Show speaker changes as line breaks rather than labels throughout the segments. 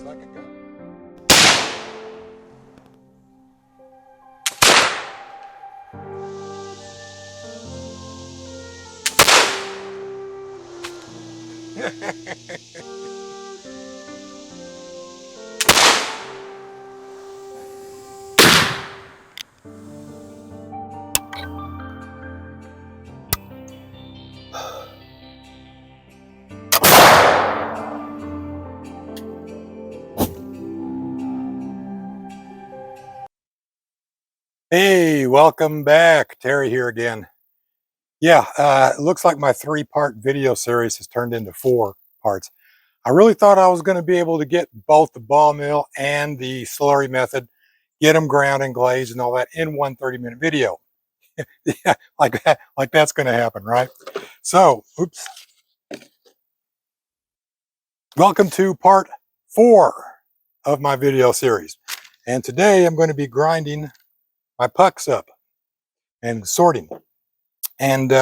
looks like a gun. Hey, welcome back. Terry here again. Yeah, it looks like my three-part video series has turned into 4 parts. I really thought I was going to be able to get both the ball mill and the slurry method, get them ground and glazed and all that in one 30-minute video. Yeah, like that's going to happen, right? So, oops. Welcome to part 4 of my video series. And today I'm going to be grinding my pucks up and sorting. And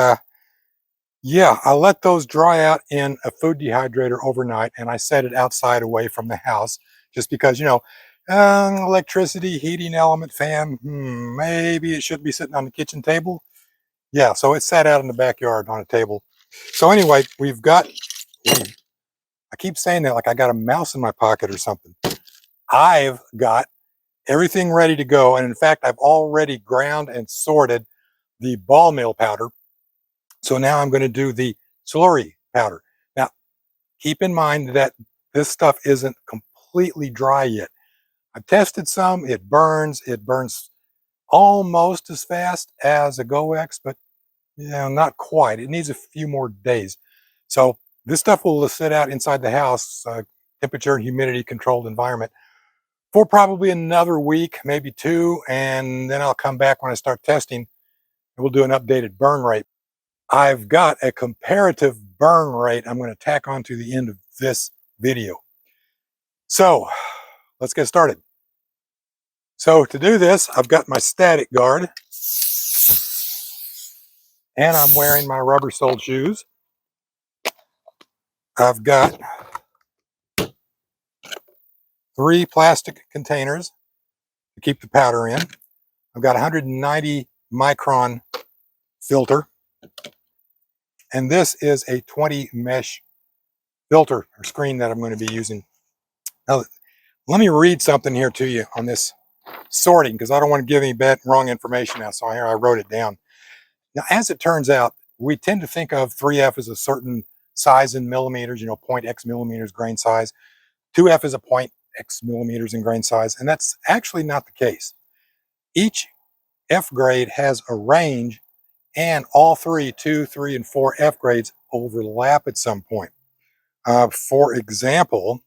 yeah, I let those dry out in a food dehydrator overnight, and I set it outside away from the house just because, electricity, heating element, fan, maybe it should be sitting on the kitchen table. Yeah, so it sat out in the backyard on a table. So anyway, I keep saying that like I got a mouse in my pocket or something. I've got everything ready to go, and in fact, I've already ground and sorted the ball mill powder. So now I'm going to do the slurry powder. Now, keep in mind that this stuff isn't completely dry yet. I've tested some, it burns almost as fast as a GoX, but not quite. It needs a few more days. So this stuff will sit out inside the house, temperature and humidity controlled environment, for probably another week, maybe 2, and then I'll come back when I start testing and we'll do an updated burn rate. I've got a comparative burn rate I'm going to tack on to the end of this video. So let's get started. So to do this, I've got my static guard and I'm wearing my rubber-soled shoes. I've got 3 plastic containers to keep the powder in. I've got a 190 micron filter, and this is a 20 mesh filter or screen that I'm going to be using. Now, let me read something here to you on this sorting, because I don't want to give any wrong information out. So here I wrote it down. Now, as it turns out, we tend to think of 3F as a certain size in millimeters, 0.x millimeters grain size. 2F is a 0.x millimeters in grain size, and that's actually not the case. Each F grade has a range, and all 2, 3, and 4 F grades overlap at some point. For example,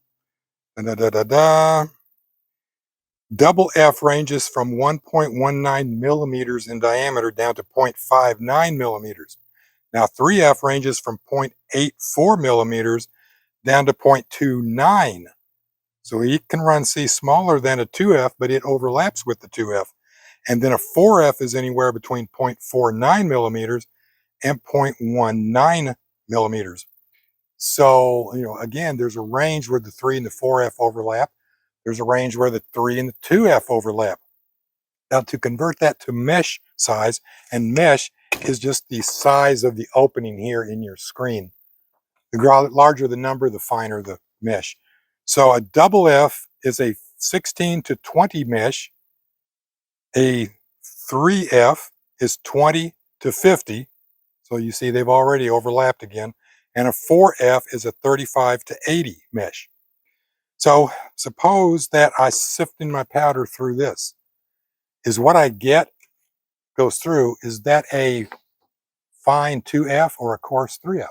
double F ranges from 1.19 millimeters in diameter down to 0.59 millimeters. Now 3F ranges from 0.84 millimeters down to 0.29. So it can run C smaller than a 2F, but it overlaps with the 2F. And then a 4F is anywhere between 0.49 millimeters and 0.19 millimeters. So, again, there's a range where the 3 and the 4F overlap. There's a range where the 3 and the 2F overlap. Now, to convert that to mesh size, and mesh is just the size of the opening here in your screen. The larger the number, the finer the mesh. So a double F is a 16 to 20 mesh. A 3F is 20 to 50. So you see they've already overlapped again. And a 4F is a 35 to 80 mesh. So suppose that I sift in my powder through this. Is what I get goes through, is that a fine 2F or a coarse 3F?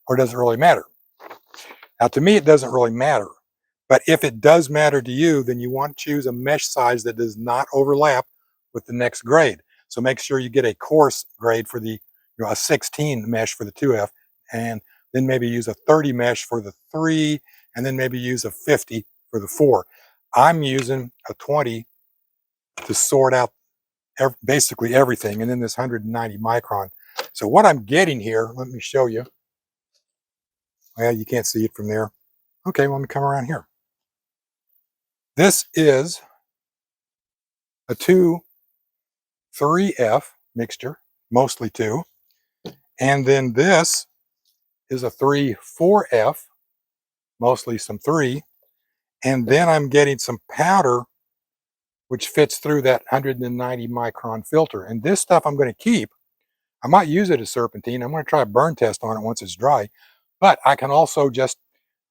Or does it really matter? Now, to me, it doesn't really matter. But if it does matter to you, then you want to choose a mesh size that does not overlap with the next grade. So make sure you get a coarse grade for the, a 16 mesh for the 2F, and then maybe use a 30 mesh for the 3, and then maybe use a 50 for the 4. I'm using a 20 to sort out basically everything, and then this 190 micron. So what I'm getting here, let me show you. Well, you can't see it from there. Okay, let me come around here. This is a 2,3F mixture, mostly 2. And then this is a 3,4F, mostly some 3. And then I'm getting some powder which fits through that 190 micron filter. And this stuff I'm going to keep. I might use it as serpentine. I'm going to try a burn test on it once it's dry. But I can also just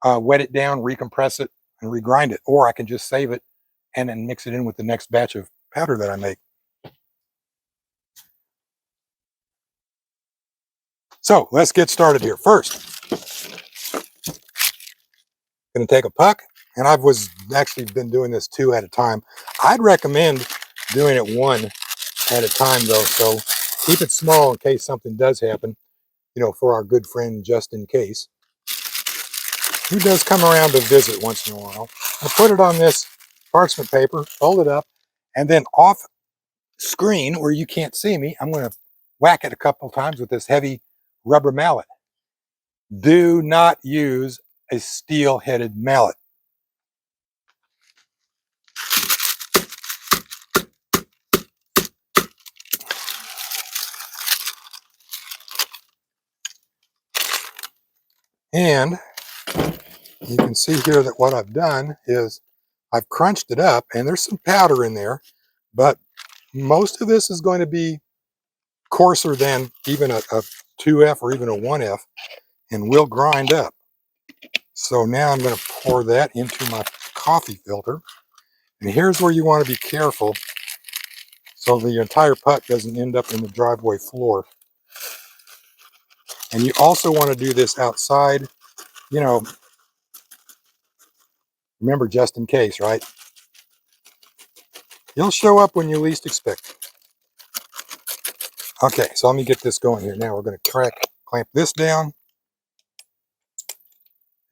wet it down, recompress it, and regrind it. Or I can just save it and then mix it in with the next batch of powder that I make. So let's get started here. First, going to take a puck, and I've actually been doing this 2 at a time. I'd recommend doing it 1 at a time though, so keep it small in case something does happen, for our good friend just in case. He does come around to visit once in a while. I put it on this parchment paper, fold it up, and then off screen where you can't see me, I'm going to whack it a couple times with this heavy rubber mallet. Do not use a steel-headed mallet. And you can see here that what I've done is I've crunched it up, and there's some powder in there, but most of this is going to be coarser than even a 2F or even a 1F, and will grind up. So now I'm going to pour that into my coffee filter. And here's where you want to be careful so the entire putt doesn't end up in the driveway floor. And you also want to do this outside, remember, just in case, right? You'll show up when you least expect it. Okay, so let me get this going here. Now we're going to clamp this down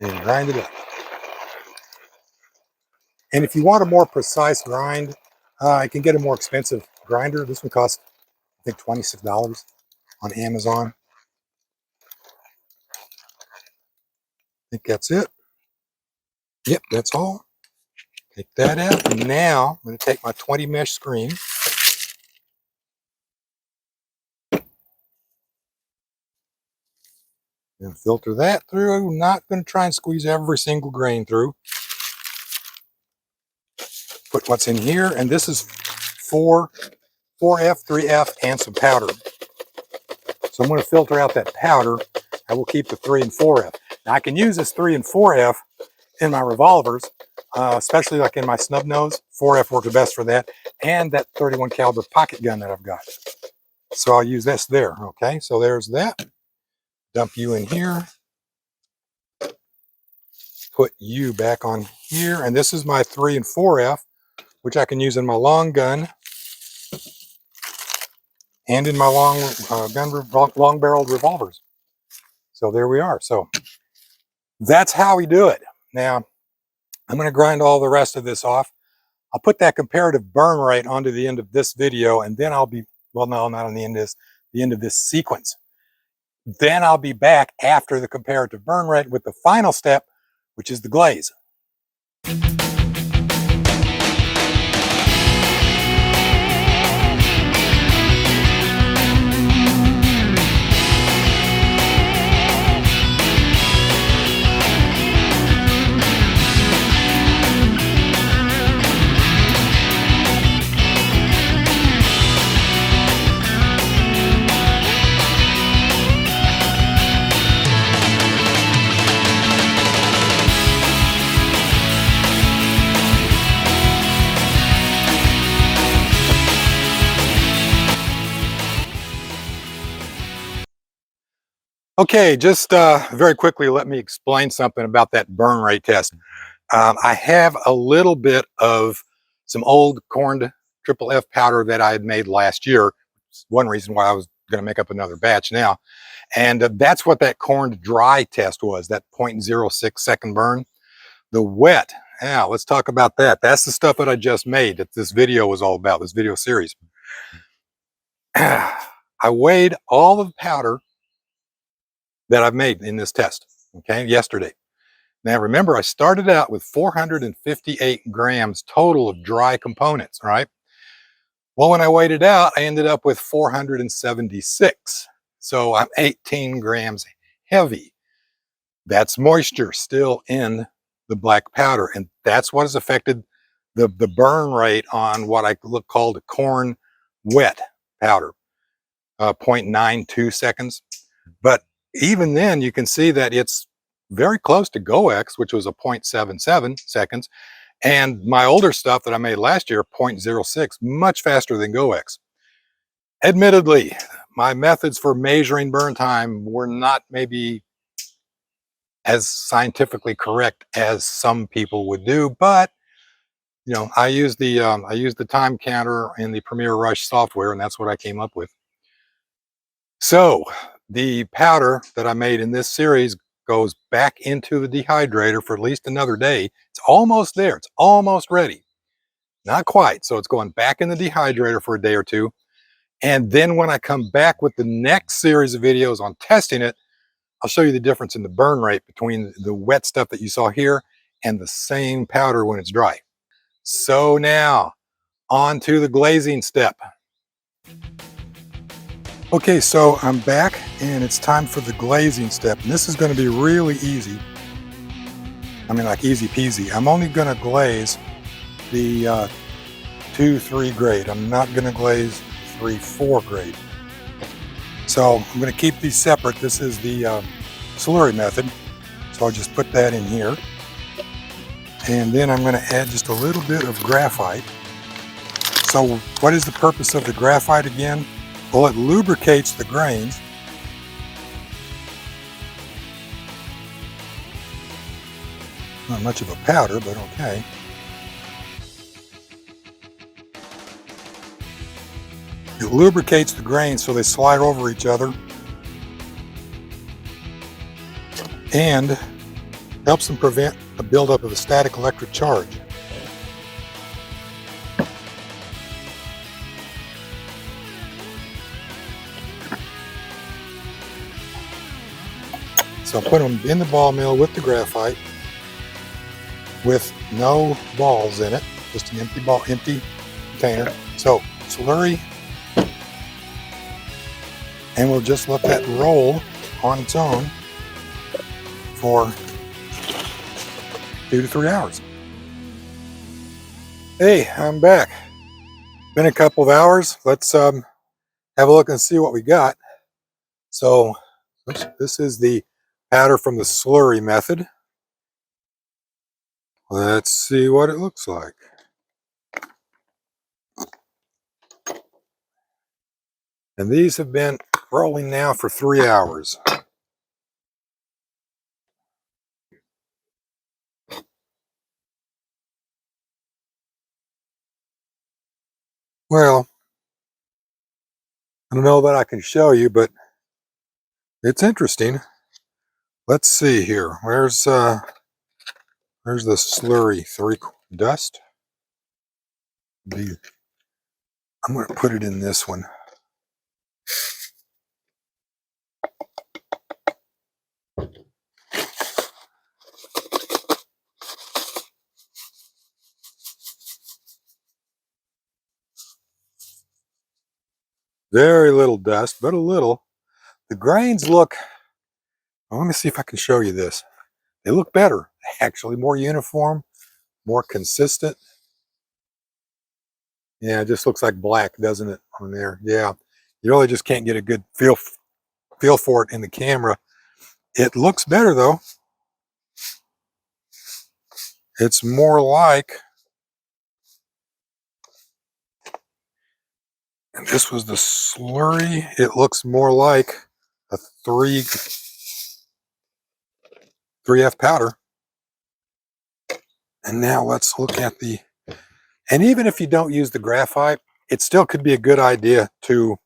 and grind it up. And if you want a more precise grind, I can get a more expensive grinder. This one costs, I think, $26 on Amazon. I think that's it. Yep, that's all. Take that out. And now I'm going to take my 20 mesh screen. And filter that through. I'm not going to try and squeeze every single grain through. Put what's in here. And this is 4F, 3F, and some powder. So I'm going to filter out that powder. I will keep the 3 and 4F. Now I can use this 3 and 4F in my revolvers, especially like in my snub nose. 4F works best for that. And that 31 caliber pocket gun that I've got. So I'll use this there. Okay, so there's that. Dump you in here. Put you back on here. And this is my 3 and 4F, which I can use in my long gun and in my long barreled revolvers. So there we are. So that's how we do it. Now, I'm going to grind all the rest of this off. I'll put that comparative burn rate onto the end of this video, and then I'll be, well, no, not on the end of this sequence. Then I'll be back after the comparative burn rate with the final step, which is the glaze. Okay, just very quickly, let me explain something about that burn rate test. I have a little bit of some old corned triple F powder that I had made last year. It's one reason why I was going to make up another batch now. And that's what that corned dry test was, that 0.06 second burn. The wet, now let's talk about that. That's the stuff that I just made, that this video was all about, this video series. I weighed all of the powder that I've made in this test, okay, yesterday. Now remember, I started out with 458 grams total of dry components, right? Well, when I weighed it out, I ended up with 476. So I'm 18 grams heavy. That's moisture still in the black powder. And that's what has affected the burn rate on what I called a corn wet powder, 0.92 seconds. But even then, you can see that it's very close to GoX, which was a 0.77 seconds. And my older stuff that I made last year, 0.06, much faster than GoX. Admittedly, my methods for measuring burn time were not maybe as scientifically correct as some people would do, but you know, I used the time counter in the Premiere Rush software, and that's what I came up with. So the powder that I made in this series goes back into the dehydrator for at least another day. It's almost there. It's almost ready. Not quite. So it's going back in the dehydrator for a day or two. And then when I come back with the next series of videos on testing it, I'll show you the difference in the burn rate between the wet stuff that you saw here and the same powder when it's dry. So now on to the glazing step. Okay, so I'm back and it's time for the glazing step. And this is going to be really easy. I mean, like easy peasy. I'm only going to glaze the 2-3 grade. I'm not going to glaze 3-4 grade. So I'm going to keep these separate. This is the slurry method. So I'll just put that in here. And then I'm going to add just a little bit of graphite. So what is the purpose of the graphite again? Well, it lubricates the grains. Not much of a powder, but okay. It lubricates the grains so they slide over each other and helps them prevent a buildup of a static electric charge. So I'm putting them in the ball mill with the graphite with no balls in it, just an empty container. So slurry, and we'll just let that roll on its own for 2 to 3 hours. Hey, I'm back. Been a couple of hours. Let's have a look and see what we got. So this is the powder from the slurry method. Let's see what it looks like. And these have been rolling now for 3 hours. Well, I don't know that I can show you, but it's interesting. Let's see here. Where's the slurry 3 dust? I'm going to put it in this one. Very little dust, but a little. The grains look, well, let me see if I can show you this. They look better, actually, more uniform, more consistent. Yeah, it just looks like black, doesn't it, on there? Yeah, you really just can't get a good feel for it in the camera. It looks better, though. It's more like, and this was the slurry, it looks more like a 3F powder. And now let's look at the, and even if you don't use the graphite, it still could be a good idea to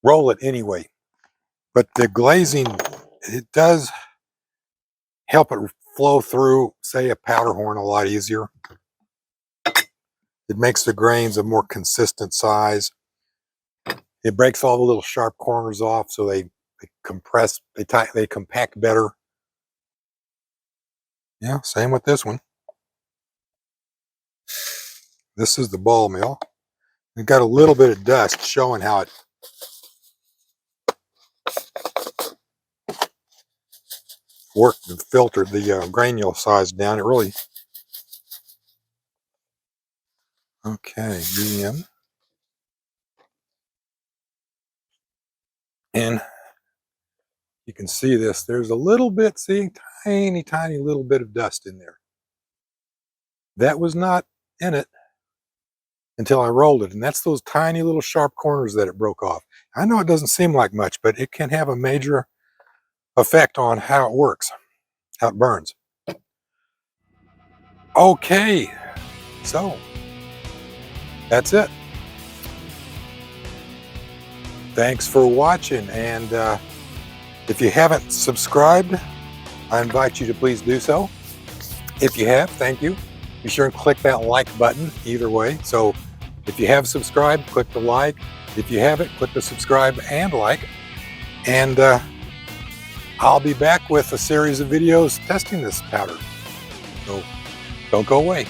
roll it anyway. But the glazing, it does help it flow through, say, a powder horn a lot easier. It makes the grains a more consistent size. It breaks all the little sharp corners off so they compress, they compact better. Yeah, same with this one. This is the ball mill. We've got a little bit of dust showing how it worked and filtered the granule size down. It really... Okay, medium. And you can see this. There's a little bit, see, tiny, tiny little bit of dust in there. That was not in it until I rolled it. And that's those tiny little sharp corners that it broke off. I know it doesn't seem like much, but it can have a major effect on how it works, how it burns. Okay, so that's it. Thanks for watching, and if you haven't subscribed, I invite you to please do so. If you have, thank you. Be sure and click that like button either way. So if you have subscribed, click the like. If you haven't, click the subscribe and like. And I'll be back with a series of videos testing this powder. So don't go away.